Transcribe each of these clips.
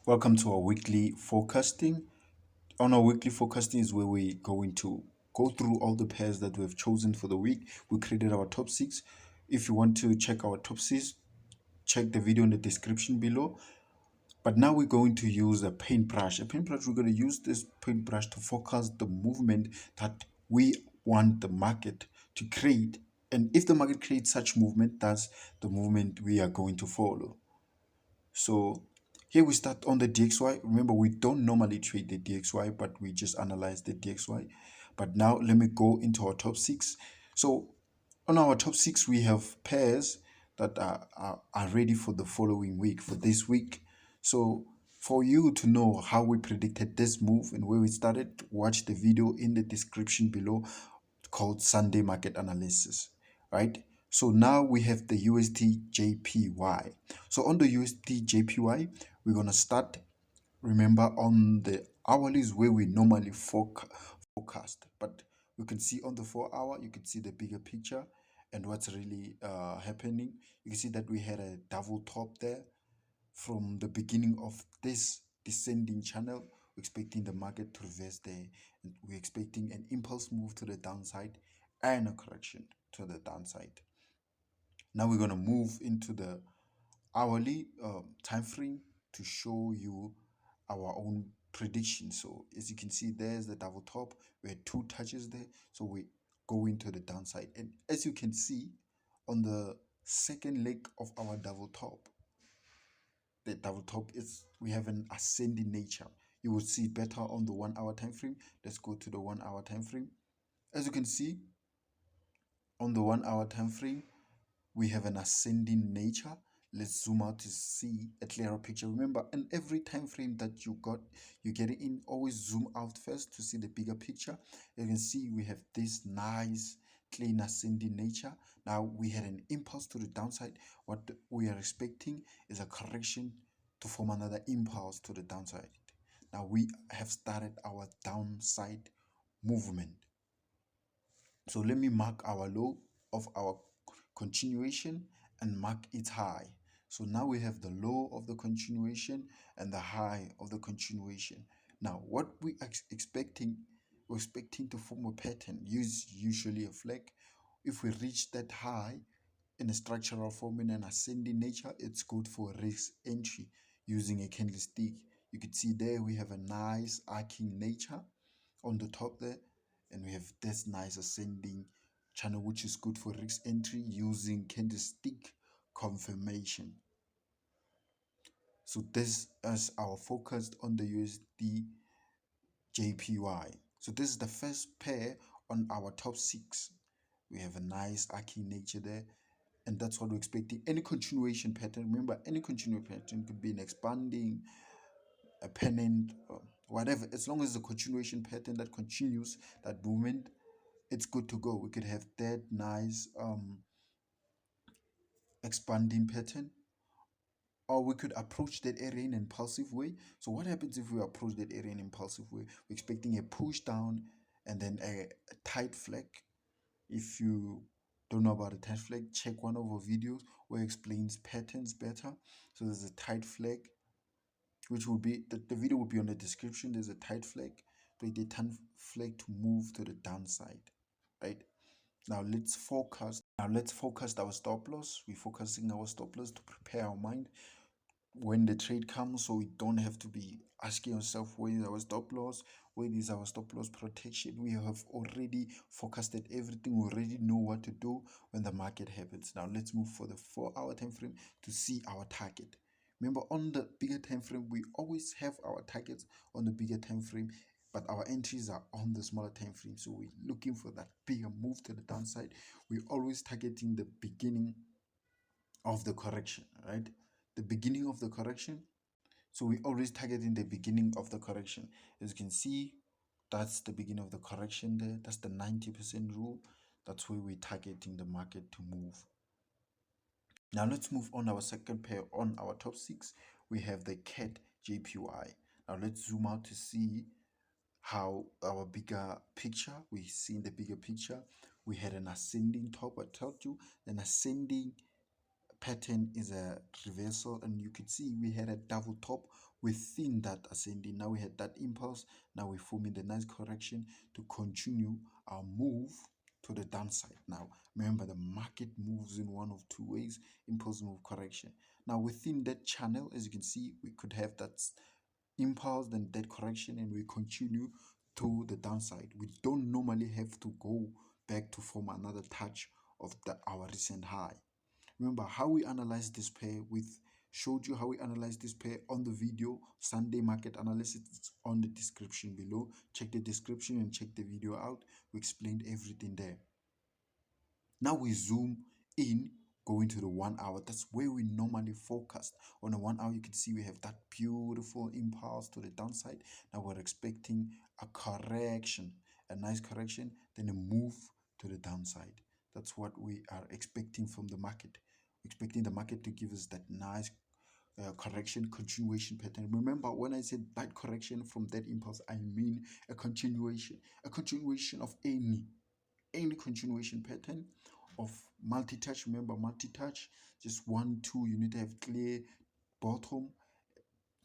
Welcome to our weekly forecasting. On our weekly forecasting is where we're going to go through all the pairs that we've chosen for the week. We created our top six. If you want to check our top six, check the video in the description below. But now we're going to use a paintbrush. We're going to use this paintbrush to forecast the movement that we want the market to create. And if the market creates such movement, that's the movement we are going to follow. So here we start on the DXY. Remember, we don't normally trade the DXY, but we just analyze the DXY. But now let me go into our top six. So on our top six, we have pairs that are ready for the following week, for this week. So for you to know how we predicted this move and where we started, watch the video in the description below called Sunday Market Analysis, right? So now we have the USDJPY. So on the USDJPY, we're going to start, remember, on the hourlies where we normally forecast. But you can see on the 4 hour, you can see the bigger picture and what's really happening. You can see that we had a double top there from the beginning of this descending channel. We're expecting the market to reverse there. We're expecting an impulse move to the downside and a correction to the downside. Now we're going to move into the hourly time frame to show you our own prediction. So as you can see, there's the double top. We had two touches there, so we go into the downside. And as you can see on the second leg of our double top, the double top is, we have an ascending nature. You will see better on the 1 hour time frame. Let's go to the 1 hour time frame. As you can see on the 1 hour time frame, we have an ascending nature. Let's zoom out to see a clearer picture. Remember, in every time frame that you get it in, always zoom out first to see the bigger picture. You can see we have this nice clean ascending nature. Now we had an impulse to the downside. What we are expecting is a correction to form another impulse to the downside. Now we have started our downside movement. So let me mark our low of our continuation and mark its high. So now we have the low of the continuation and the high of the continuation. Now what we are expecting, we're expecting to form a pattern, usually a flag. If we reach that high in a structural form in an ascending nature, it's good for risk entry using a candlestick. You can see there we have a nice arcing nature on the top there, and we have this nice ascending channel which is good for risk entry using candlestick confirmation. So this is our focus on the USDJPY. So this is the first pair on our top six. We have a nice arcing nature there, and that's what we're expecting. Any continuation pattern, remember, any continuation pattern could be an expanding, a pennant, whatever. As long as the continuation pattern that continues that movement, it's good to go. We could have that nice expanding pattern, or we could approach that area in an impulsive way. So what happens if we approach that area in an impulsive way? We're expecting a push down and then a tight flag. If you don't know about a tight flag, check one of our videos where it explains patterns better. So there's a tight flag, which will be, the video will be on the description. There's a tight flag, but the tight flag to move to the downside, right? Now let's focus. Our stop loss. We're focusing our stop loss to prepare our mind when the trade comes, so we don't have to be asking ourselves where is our stop loss, where is our stop loss protection. We have already forecasted everything. We already know what to do when the market happens. Now let's move for the 4 hour time frame to see our target. Remember, on the bigger time frame, we always have our targets on the bigger time frame, but our entries are on the smaller time frame. So we're looking for that bigger move to the downside. We're always targeting the beginning of the correction, right? The beginning of the correction. So we always targeting the beginning of the correction. As you can see, that's the beginning of the correction there. That's the 90% rule. That's where we're targeting the market to move. Now let's move on our second pair on our top six. We have the CADJPY. Now let's zoom out to see how our bigger picture. We see in the bigger picture, we had an ascending top. I told you, an ascending pattern is a reversal, and you could see we had a double top within that ascending. Now we had that impulse. Now we're forming the nice correction to continue our move to the downside. Now remember, the market moves in one of two ways: impulse, move, correction. Now within that channel, as you can see, we could have that impulse, then that correction, and we continue to the downside. We don't normally have to go back to form another touch of our recent high. Remember how we analyze this pair. With showed you how we analyze this pair on the video Sunday market analysis. It's on the description below. Check the description and check the video out. We explained everything there. Now we zoom in, going to the 1 hour. That's where we normally focus. On the 1 hour, you can see we have that beautiful impulse to the downside. Now we're expecting a correction, a nice correction, then a move to the downside. That's what we are expecting from the market. Expecting the market to give us that nice correction continuation pattern. Remember, when I said that correction from that impulse, I mean a continuation of any continuation pattern of multi-touch. Remember, multi-touch, just 1 2, you need to have clear bottom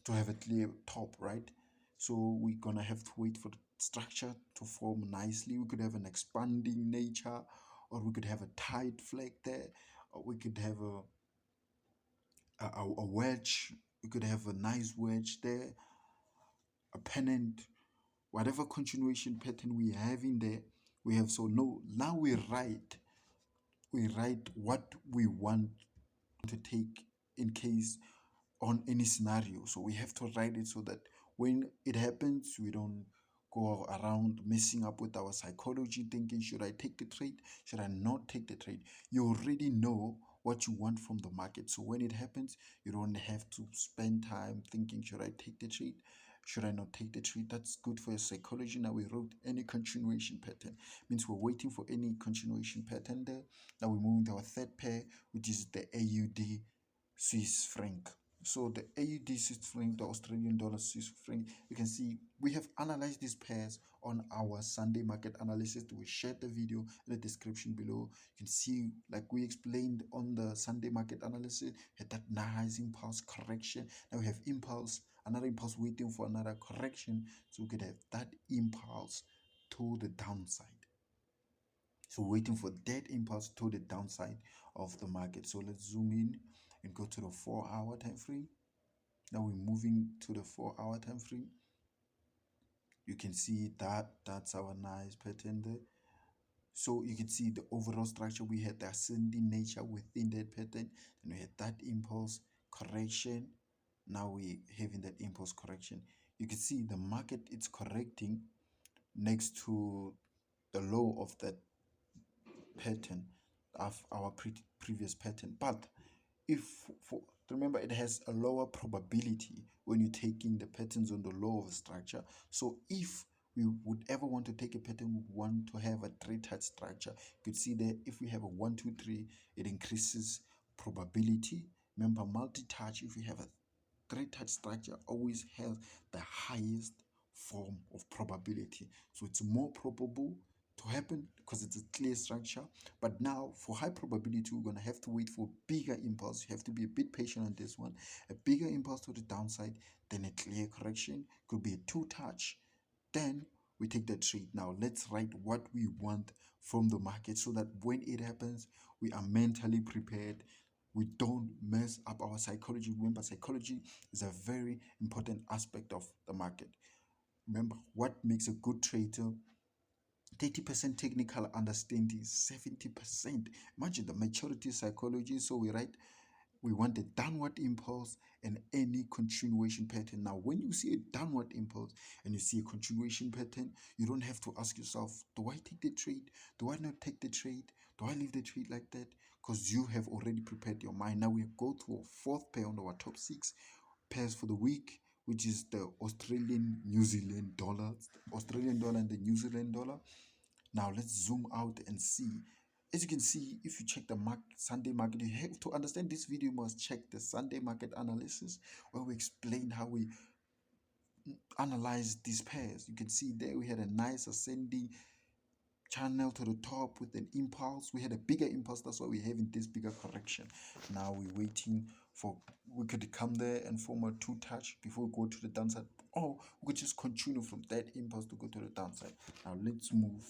to have a clear top, right? So we're gonna have to wait for the structure to form nicely. We could have an expanding nature, or we could have a tight flag there, or we could have a wedge. We could have a nice wedge there, a pennant, whatever continuation pattern we have in there. We have. So no, now we write what we want to take in case on any scenario. So we have to write it so that when it happens, we don't go around messing up with our psychology, thinking, should I take the trade? Should I not take the trade? You already know what you want from the market. So when it happens, you don't have to spend time thinking, should I take the trade? Should I not take the trade? That's good for your psychology. Now we wrote any continuation pattern. Means we're waiting for any continuation pattern there. Now we're moving to our third pair, which is the AUD Swiss franc. So the AUD Swiss franc, the Australian dollar Swiss franc, you can see we have analyzed these pairs on our Sunday market analysis. We shared the video in the description below. You can see, like we explained on the Sunday market analysis, had that nice impulse correction. Now we have impulse, another impulse waiting for another correction. So we could have that impulse to the downside. So waiting for that impulse to the downside of the market. So let's zoom in and go to the 4-hour time frame. Now we're moving to the 4-hour time frame. You can see that's our nice pattern there. So you can see the overall structure. We had the ascending nature within that pattern, and we had that impulse correction. Now we're having that impulse correction. You can see the market, it's correcting next to the low of that pattern of our previous pattern. But if remember, it has a lower probability when you're taking the patterns on the low of the structure. So if we would ever want to take a pattern, we want to have a 3-touch structure. You could see that if we have a 1 2 3, it increases probability. Remember, multi-touch, if we have a 3-touch structure, always has the highest form of probability. So it's more probable to happen because it's a clear structure. But now for high probability, we're going to have to wait for bigger impulse. You have to be a bit patient on this one. A bigger impulse to the downside, then a clear correction. Could be a 2-touch. Then we take the trade. Now let's write what we want from the market so that when it happens, we are mentally prepared. We don't mess up our psychology. Remember, psychology is a very important aspect of the market. Remember, what makes a good trader? 30% technical understanding, 70%. Imagine the maturity psychology. So we want a downward impulse and any continuation pattern. Now, when you see a downward impulse and you see a continuation pattern, you don't have to ask yourself, do I take the trade? Do I not take the trade? Do I leave the trade like that? Because you have already prepared your mind. Now we go to a fourth pair on our top 6 pairs for the week, which is the Australian New Zealand dollar, Australian dollar and the New Zealand dollar. Now let's zoom out and see. As you can see, if you check the Sunday market, you have to understand this video. You must check the Sunday market analysis where we explain how we analyze these pairs. You can see there we had a nice ascending channel to the top with an impulse. We had a bigger impulse, that's why we're having this bigger correction. Now we're waiting for, we could come there and form a two touch before we go to the downside, or we could just continue from that impulse to go to the downside. Now let's move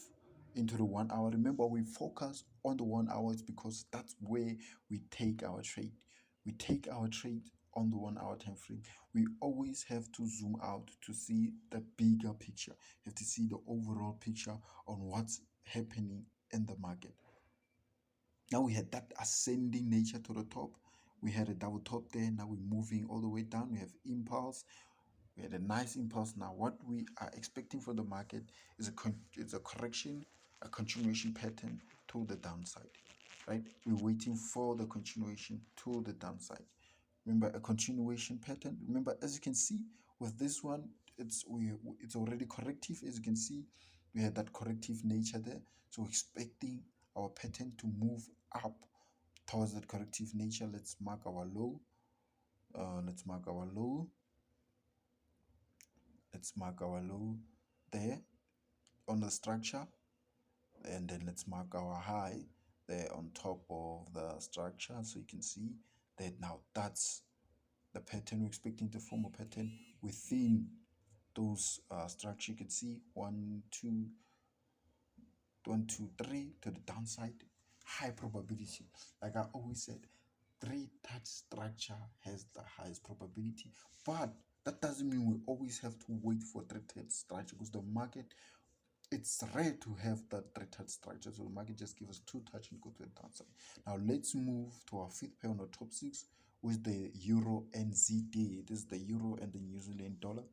into the 1 hour. Remember, we focus on the 1 hour because that's where we take our trade. We take our trade on the 1 hour time frame. We always have to zoom out to see the bigger picture. You have to see the overall picture on what's happening in the market. Now we had that ascending nature to the top. We had a double top there. Now we're moving all the way down. We have impulse. We had a nice impulse. Now what we are expecting for the market is a correction, a continuation pattern to the downside, right? We're waiting for the continuation to the downside. Remember, a continuation pattern. Remember, as you can see with this one, it's already corrective. As you can see, we had that corrective nature there, so we're expecting our pattern to move up towards that corrective nature. Let's mark our low. Let's mark our low. Let's mark our low there on the structure, and then let's mark our high there on top of the structure, so you can see that now that's the pattern. We're expecting to form a pattern within those structure. You can see 1 2 1 2 3 to the downside, high probability. Like I always said, 3 touch structure has the highest probability, but that doesn't mean we always have to wait for 3 touch structure, because the market, it's rare to have that 3 touch structure, so the market just gives us 2 touch and go to the downside. Now let's move to our 5th pair on the top 6 with the EURNZD. This is the euro and the New Zealand dollar.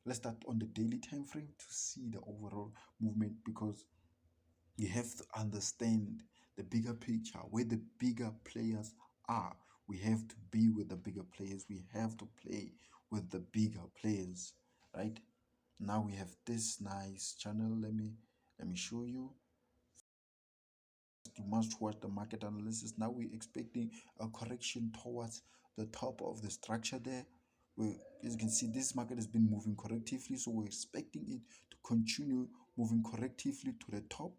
Let's start on the daily time frame to see the overall movement, because you have to understand the bigger picture, where the bigger players are. We have to be with the bigger players. We have to play with the bigger players, right? Now we have this nice channel. Let me show you. You must watch the market analysis. Now we're expecting a correction towards the top of the structure there. As you can see, this market has been moving correctively, so we're expecting it to continue moving correctively to the top,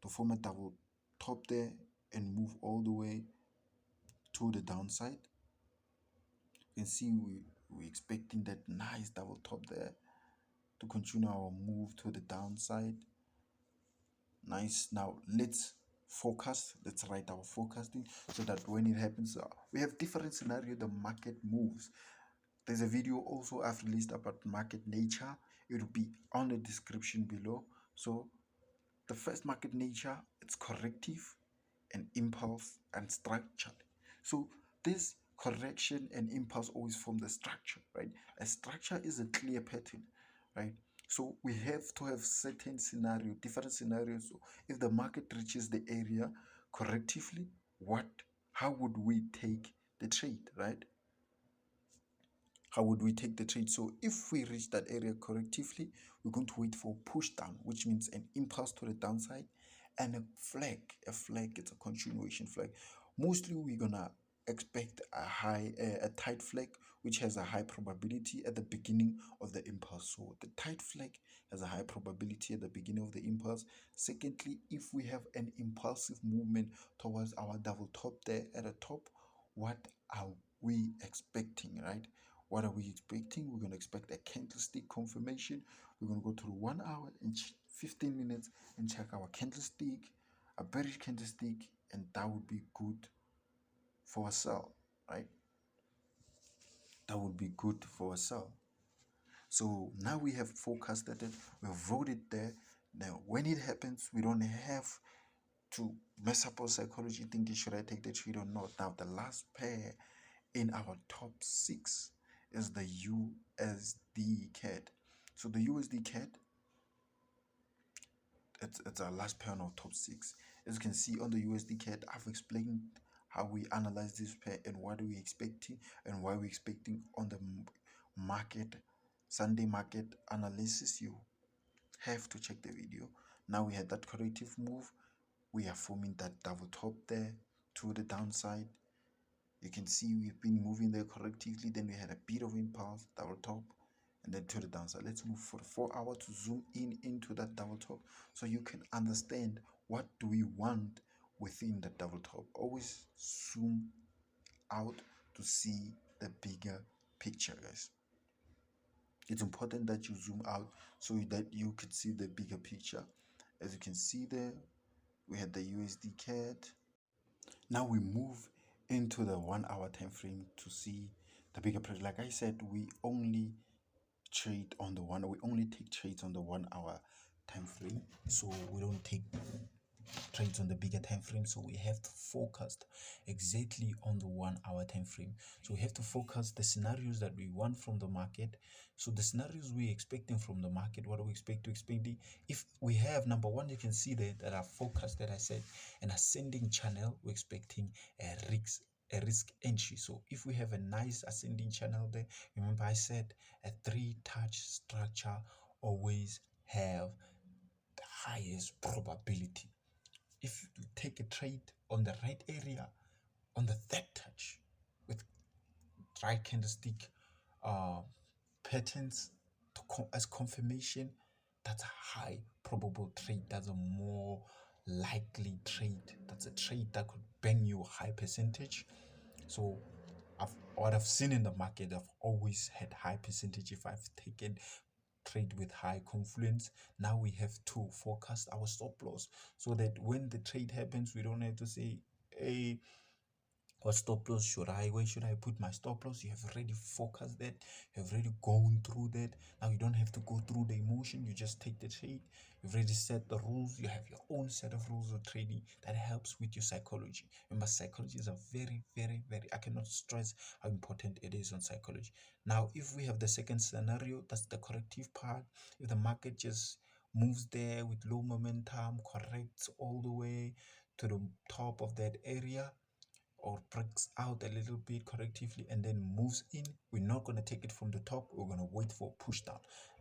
to form a double top there and move all the way to the downside. You can see we're expecting that nice double top there to continue our move to the downside. Nice. Now let's forecast. Let's write our forecasting so that when it happens, we have different scenario the market moves. There's a video also I've released about market nature. It will be on the description below. So the first market nature, it's corrective and impulse and structured. So this correction and impulse always form the structure, right? A structure is a clear pattern, right? So we have to have certain scenario, different scenarios. So if the market reaches the area correctively, how would we take the trade, right? How would we take the trade? So if we reach that area correctively, we're going to wait for push down, which means an impulse to the downside, and a flag. A flag, it's a continuation flag. Mostly we're gonna expect a tight flag, which has a high probability at the beginning of the impulse. So the tight flag has a high probability at the beginning of the impulse. Secondly, if we have an impulsive movement towards our double top there at the top, what are we expecting, right? What are we expecting? We're going to expect a candlestick confirmation. We're going to go to 1 hour and 15 minutes and check our candlestick, a bearish candlestick, and that would be good for a sell, right? That would be good for a sell. So now we have forecasted it, we've wrote it there. Now, when it happens, we don't have to mess up our psychology thinking, should I take the trade or not? Now, the last pair in our top 6 is the USD-CAD. So the USD-CAD, it's our last pair on our top 6. As you can see on the USD-CAD, I've explained how we analyze this pair and what are we expecting and why we're expecting on the market, Sunday market analysis. You have to check the video. Now we had that corrective move. We are forming that double top there to the downside. You can see we've been moving there correctively. Then we had a bit of impulse, double top, and then to the downside. Let's move for the 4 hour to zoom in into that double top so you can understand what do we want within the double top. Always zoom out to see the bigger picture, guys. It's important that you zoom out so that you could see the bigger picture. As you can see there, we had the USDCAD. Now we move into the 1 hour time frame to see the bigger picture. Like I said, we only trade on the one, we only take trades on the 1 hour time frame, so we don't take trades on the bigger time frame. So we have to focus exactly on the 1 hour time frame. So we have to focus the scenarios that we want from the market. So the scenarios we're expecting from the market, what do we expect to expect? If we have, number one, you can see there that I focused, that I said an ascending channel, we're expecting a risk entry. So if we have a nice ascending channel there, remember I said a 3-touch structure always have the highest probability. If you take a trade on the right area on the 3rd touch with right candlestick patterns as confirmation, that's a high probable trade. That's a more likely trade. That's a trade that could bring you a high percentage. So what I've seen in the market, I've always had high percentage if I've taken trade with high confluence. Now we have to forecast our stop loss so that when the trade happens, we don't have to say, hey, what stop loss should I, where should I put my stop loss? You have already focused that, you have already gone through that. Now you don't have to go through the emotion, you just take the trade. You've already set the rules, you have your own set of rules of trading that helps with your psychology. Remember, psychology is a very, very, very, I cannot stress how important it is on psychology. Now, if we have the second scenario, that's the corrective part. If the market just moves there with low momentum, corrects all the way to the top of that area, or breaks out a little bit correctively and then moves in, we're not going to take it from the top, we're going to wait for a push down.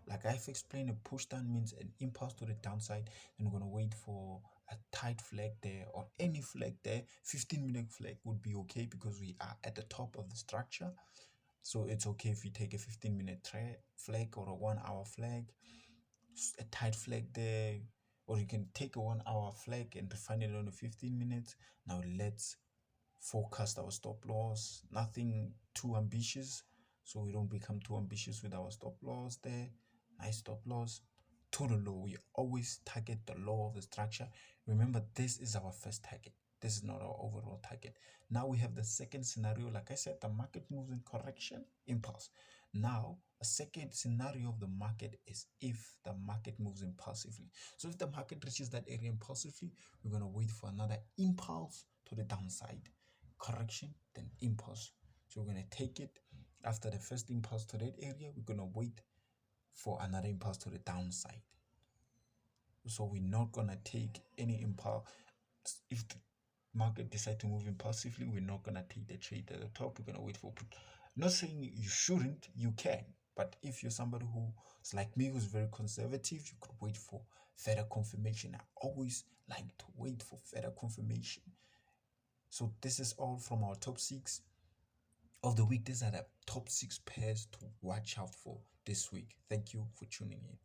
Like I've explained, a push down means an impulse to the downside, and we're going to wait for a tight flag there or any flag there. 15-minute flag would be okay because we are at the top of the structure. So it's okay if you take a 15-minute flag or a 1 hour flag, a tight flag there, or you can take a 1 hour flag and refine it on a 15 minutes. Now let's forecast our stop loss, nothing too ambitious, so we don't become too ambitious with our stop loss there. Nice stop loss to the low. We always target the low of the structure. Remember, this is our first target, this is not our overall target. Now we have the second scenario. Like I said, the market moves in correction, impulse. Now a second scenario of the market is if the market moves impulsively. So if the market reaches that area impulsively, we're going to wait for another impulse to the downside, correction, then impulse. So we're going to take it after the first impulse to that area, we're going to wait for another impulse to the downside. So we're not going to take any impulse. If the market decide to move impulsively, we're not going to take the trade at the top, we're going to wait for put. Not saying you shouldn't, you can, but if you're somebody who's like me, who's very conservative, you could wait for further confirmation. I always like to wait for further confirmation. So this is all from our top 6 of the week. These are the top 6 pairs to watch out for this week. Thank you for tuning in.